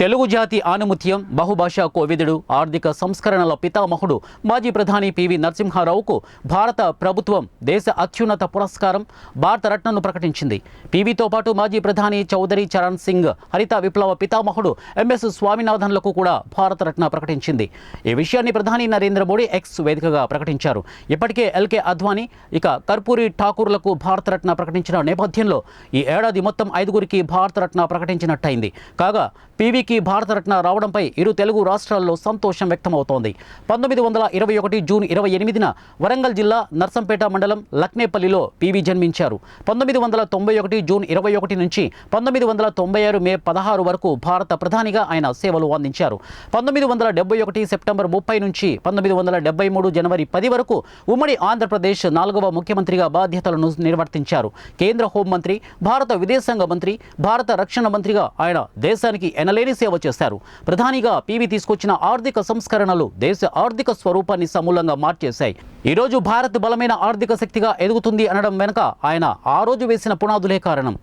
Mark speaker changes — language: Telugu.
Speaker 1: తెలుగు జాతి ఆనుముత్యం, బహుభాషా కోవిదుడు, ఆర్థిక సంస్కరణల పితామహుడు మాజీ ప్రధాని పివి నరసింహారావుకు భారత ప్రభుత్వం దేశ అత్యున్నత పురస్కారం భారతరత్నను ప్రకటించింది. పివితో పాటు మాజీ ప్రధాని చౌదరి చరణ్ సింగ్, హరిత విప్లవ పితామహుడు ఎంఎస్ స్వామినాథన్లకు కూడా భారతరత్న ప్రకటించింది. ఈ విషయాన్ని ప్రధాని నరేంద్ర మోడీ ఎక్స్ వేదికగా ప్రకటించారు. ఇప్పటికే ఎల్కే అద్వానీ, కర్పూరి ఠాకూర్లకు భారతరత్న ప్రకటించిన నేపథ్యంలో ఈ ఏడాది మొత్తం 5గురికి భారతరత్న ప్రకటించినట్టయింది. కాగా పివికి భారతరత్న రావడంపై ఇరు తెలుగు రాష్ట్రాల్లో సంతోషం వ్యక్తమవుతోంది. 1921 జూన్ 28న వరంగల్ జిల్లా నర్సంపేట మండలం లక్నేపల్లిలో పివి జన్మించారు. 1991 జూన్ 21 నుంచి 1996 మే 16 వరకు భారత ప్రధానిగా ఆయన సేవలు అందించారు. 1971 సెప్టెంబర్ 30 నుంచి 1973 జనవరి 10 వరకు ఉమ్మడి ఆంధ్రప్రదేశ్ 4వ ముఖ్యమంత్రిగా బాధ్యతలను నిర్వర్తించారు. కేంద్ర హోంమంత్రి, భారత విదేశాంగ మంత్రి, భారత రక్షణ మంత్రిగా ఆయన దేశానికి ఎనలేని సేవ చేశారు. ప్రధానిగా పివి తీసుకొచ్చిన ఆర్థిక సంస్కరణలు దేశ ఆర్థిక స్వరూపాన్ని సమూలంగా మార్చేశాయి. ఈరోజు భారత్ బలమైన ఆర్థిక శక్తిగా ఎదుగుతుంది అనడం వెనుక ఆయన ఆ రోజు వేసిన పునాదులే కారణం.